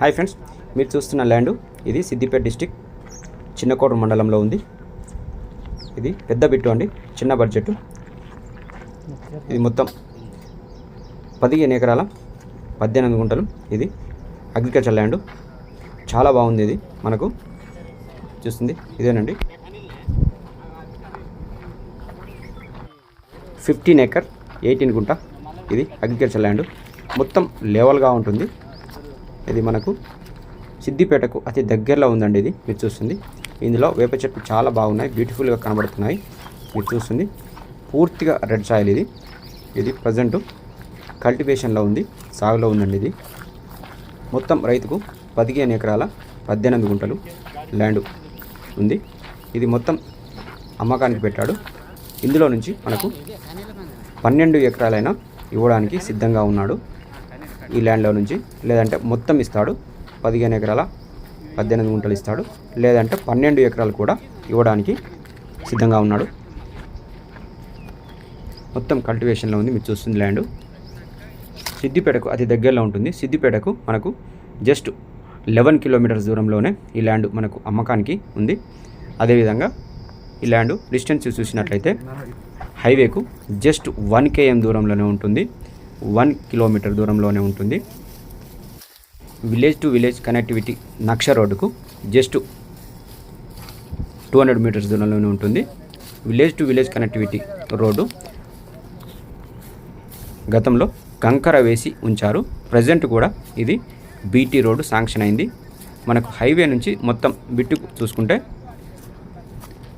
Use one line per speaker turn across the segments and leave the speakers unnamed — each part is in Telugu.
హాయ్ ఫ్రెండ్స్, మీరు చూస్తున్న ల్యాండ్ ఇది సిద్దిపేట డిస్టిక్ చిన్నకోట మండలంలో ఉంది. ఇది పెద్ద బిట్టు అండి, చిన్న బడ్జెట్. ఇది మొత్తం 15 ఎకరాల 18 గుంటలు. ఇది అగ్రికల్చర్ ల్యాండ్, చాలా బాగుంది. ఇది మనకు చూస్తుంది ఇదేనండి. 15 ఎకర్ 18 గుంట. ఇది అగ్రికల్చర్ ల్యాండ్, మొత్తం లెవెల్గా ఉంటుంది. ఇది మనకు సిద్దిపేటకు అతి దగ్గరలో ఉందండి. ఇది మీరు చూస్తుంది, ఇందులో వేప చెట్లు చాలా బాగున్నాయి, బ్యూటిఫుల్గా కనబడుతున్నాయి. మీరు చూస్తుంది పూర్తిగా రెడ్ సాయిల్. ఇది ప్రజెంట్ కల్టివేషన్లో ఉంది, సాగులో ఉందండి. ఇది మొత్తం రైతుకు 15 ఎకరాల 18 గుంటలు ల్యాండ్ ఉంది. ఇది మొత్తం అమ్మకానికి పెట్టాడు. ఇందులో నుంచి మనకు 12 ఎకరాలైనా ఇవ్వడానికి సిద్ధంగా ఉన్నాడు. ఈ ల్యాండ్లో నుంచి లేదంటే మొత్తం ఇస్తాడు. 15 ఎకరాల 18 గుంటలు ఇస్తాడు, లేదంటే 12 ఎకరాలు కూడా ఇవ్వడానికి సిద్ధంగా ఉన్నాడు. మొత్తం కల్టివేషన్లో ఉంది. మీరు చూస్తుంది ల్యాండ్ సిద్దిపేటకు అతి దగ్గరలో ఉంటుంది. సిద్దిపేటకు మనకు జస్ట్ 11 కిలోమీటర్స్ దూరంలోనే ఈ ల్యాండ్ మనకు అమ్మకానికి ఉంది. అదేవిధంగా ఈ ల్యాండ్ డిస్టెన్స్ చూసినట్లయితే హైవేకు జస్ట్ 1 km దూరంలోనే ఉంటుంది, 1 కిలోమీటర్ దూరంలోనే ఉంటుంది. విలేజ్ టు విలేజ్ కనెక్టివిటీ నక్ష రోడ్డుకు జస్ట్ 200 మీటర్స్ దూరంలోనే ఉంటుంది. Village to village connectivity road గతంలో కంకర వేసి ఉంచారు. ప్రజెంట్ కూడా ఇది బీటీ రోడ్డు శాంక్షన్ అయింది. మనకు హైవే నుంచి మొత్తం బిట్టుకు చూసుకుంటే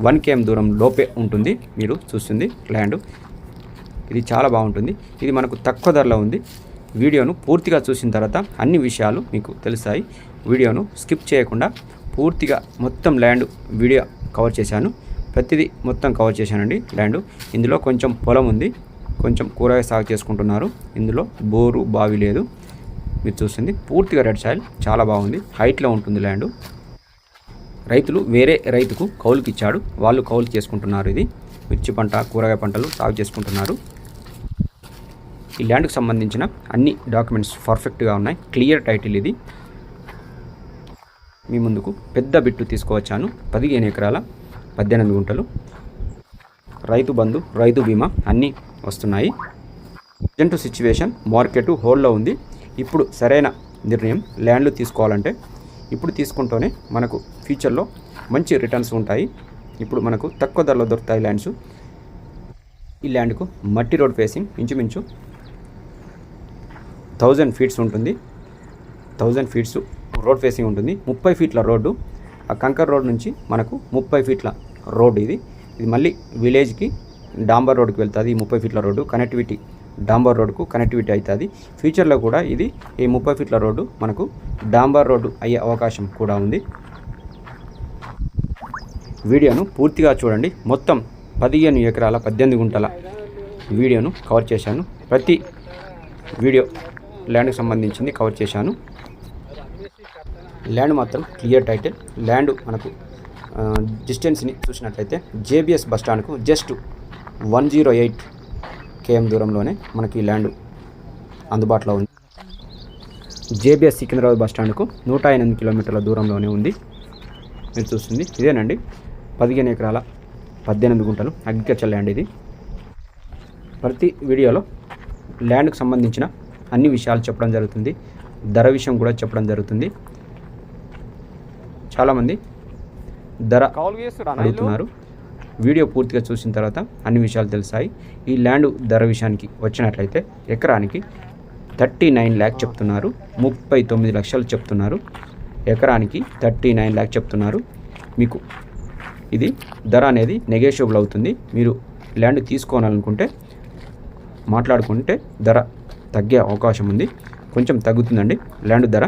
1 km దూరం లోపే ఉంటుంది. మీరు చూస్తుంది ల్యాండ్, ఇది చాలా బాగుంటుంది. ఇది మనకు తక్కువ ధరలో ఉంది. వీడియోను పూర్తిగా చూసిన తర్వాత అన్ని విషయాలు మీకు తెలుస్తాయి. వీడియోను స్కిప్ చేయకుండా పూర్తిగా మొత్తం ల్యాండ్ వీడియో కవర్ చేశాను. ప్రతిదీ మొత్తం కవర్ చేశానండి ల్యాండ్. ఇందులో కొంచెం పొలం ఉంది, కొంచెం కూరగాయ సాగు చేసుకుంటున్నారు. ఇందులో బోరు బావి లేదు. మీరు చూస్తుంది పూర్తిగా రెడ్ సాయిల్, చాలా బాగుంది. హైట్లో ఉంటుంది ల్యాండ్. రైతులు వేరే రైతుకు కౌలుకి ఇచ్చాడు, వాళ్ళు కౌలు చేసుకుంటున్నారు. ఇది మిర్చి పంట, కూరగాయ పంటలు సాగు చేసుకుంటున్నారు. ఈ ల్యాండ్కి సంబంధించిన అన్ని డాక్యుమెంట్స్ పర్ఫెక్ట్గా ఉన్నాయి, క్లియర్ టైటిల్. ఇది మీ ముందుకు పెద్ద బిట్టు తీసుకువచ్చాను. 15 ఎకరాల 18 గుంటలు. రైతు బంధు, రైతు బీమా అన్నీ వస్తున్నాయి. ప్రజెంట్ సిచ్యువేషన్ మార్కెట్ హోల్డ్లో ఉంది. ఇప్పుడు సరైన నిర్ణయం ల్యాండ్లు తీసుకోవాలంటే ఇప్పుడు తీసుకుంటూనే మనకు ఫ్యూచర్లో మంచి రిటర్న్స్ ఉంటాయి. ఇప్పుడు మనకు తక్కువ ధరలో దొరుకుతాయి ల్యాండ్స్. ఈ ల్యాండ్కు మట్టి రోడ్ ఫేసింగ్ ఇంచుమించు 1000 ఫీట్స్ ఉంటుంది. 1000 ఫీట్స్ రోడ్ ఫేసింగ్ ఉంటుంది. 30 ఫీట్ల రోడ్డు, ఆ కంకర్ రోడ్ నుంచి మనకు 30 ఫీట్ల రోడ్డు. ఇది మళ్ళీ విలేజ్కి డాంబర్ రోడ్డుకి వెళ్తుంది. ఈ 30 ఫీట్ల రోడ్డు కనెక్టివిటీ డాంబర్ రోడ్డుకు కనెక్టివిటీ అవుతుంది. ఫ్యూచర్లో కూడా ఇది ఈ 30 ఫీట్ల రోడ్డు మనకు డాంబర్ రోడ్డు అయ్యే అవకాశం కూడా ఉంది. వీడియోను పూర్తిగా చూడండి. మొత్తం 15 ఎకరాల 18 గుంటల వీడియోను కవర్ చేశాను. ప్రతి వీడియో ల్యాండ్కి సంబంధించింది కవర్ చేశాను. ల్యాండ్ మాత్రం క్లియర్ టైటిల్. ల్యాండ్ మనకు డిస్టెన్స్ని చూసినట్లయితే జేబీఎస్ బస్టాండ్కు జస్ట్ 108 km దూరంలోనే మనకి ఈ ల్యాండ్ అందుబాటులో ఉంది. జేబీఎస్ సికింద్రాబాద్ బస్టాండ్కు 108 కిలోమీటర్ల దూరంలోనే ఉంది. మీరు చూస్తుంది ఇదేనండి, 15 ఎకరాల 18 గుంటలు అగ్రికల్చర్ ల్యాండ్. ఇది ప్రతి వీడియోలో ల్యాండ్కి సంబంధించిన అన్ని విషయాలు చెప్పడం జరుగుతుంది, ధర విషయం కూడా చెప్పడం జరుగుతుంది. చాలామంది ధర అడుగుతున్నారు. వీడియో పూర్తిగా చూసిన తర్వాత అన్ని విషయాలు తెలుస్తాయి. ఈ ల్యాండ్ ధర విషయానికి వచ్చినట్లయితే ఎకరానికి 39 lakh చెప్తున్నారు, 39 లక్షలు చెప్తున్నారు. ఎకరానికి 39 lakh చెప్తున్నారు. మీకు ఇది ధర అనేది నెగోషియబుల్ అవుతుంది. మీరు ల్యాండ్ తీసుకోవాలనుకుంటే మాట్లాడుకుంటే ధర తగ్గే అవకాశం ఉంది, కొంచెం తగ్గుతుందండి ల్యాండ్ ధర.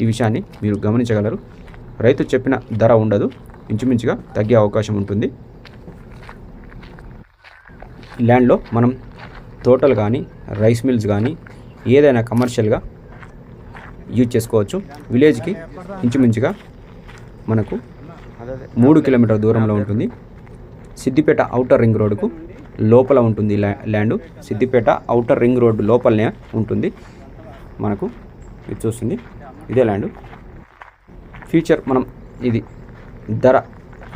ఈ విషయాన్ని మీరు గమనించగలరు. రైతు చెప్పిన ధర ఉండదు, ఇంచుమించుగా తగ్గే అవకాశం ఉంటుంది. ల్యాండ్లో మనం తోటలు కానీ రైస్ మిల్స్ కానీ ఏదైనా కమర్షియల్గా యూజ్ చేసుకోవచ్చు. విలేజ్కి ఇంచుమించుగా మనకు 3 కిలోమీటర్ దూరంలో ఉంటుంది. సిద్దిపేట ఔటర్ రింగ్ రోడ్డుకు లోపల ఉంటుంది land. Siddipet outer ring road లోపలనే ఉంటుంది. మనకు ఇది చూస్తుంది ఇదే ల్యాండ్. ఫ్యూచర్ మనం ఇది ధర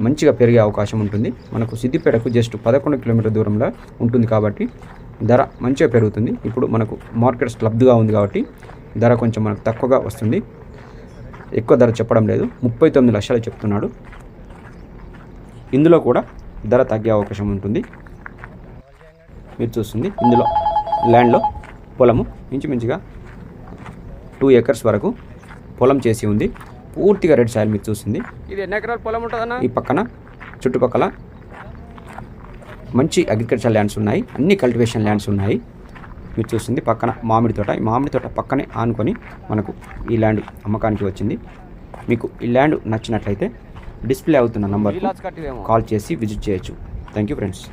మంచిగా పెరిగే అవకాశం ఉంటుంది. మనకు సిద్దిపేటకు జస్ట్ 11 కిలోమీటర్ దూరంలో ఉంటుంది కాబట్టి ధర మంచిగా పెరుగుతుంది. ఇప్పుడు మనకు మార్కెట్ స్లబ్గా ఉంది కాబట్టి ధర కొంచెం మనకు తక్కువగా వస్తుంది. ఎక్కువ ధర చెప్పడం లేదు, 39 లక్షలు చెప్తున్నాడు. ఇందులో కూడా ధర తగ్గే అవకాశం ఉంటుంది. మీరు చూస్తుంది ఇందులో ల్యాండ్లో పొలము ఇంచుమించుగా 2 ఎకర్స్ వరకు పొలం చేసి ఉంది. పూర్తిగా రెడ్ సాయిల్ మీరు చూస్తుంది.
ఇది ఎన్ని ఎకరాల పొలం ఉంటుందన్న?
ఈ పక్కన చుట్టుపక్కల మంచి అగ్రికల్చర్ ల్యాండ్స్ ఉన్నాయి, అన్ని కల్టివేషన్ ల్యాండ్స్ ఉన్నాయి. మీరు చూస్తుంది పక్కన మామిడి తోట. ఈ మామిడి తోట పక్కనే ఆనుకొని మనకు ఈ ల్యాండ్ అమ్మకానికి వచ్చింది. మీకు ఈ ల్యాండ్ నచ్చినట్లయితే డిస్ప్లే అవుతున్న నంబర్కి కాల్ చేసి విజిట్ చేయొచ్చు. Thank you friends.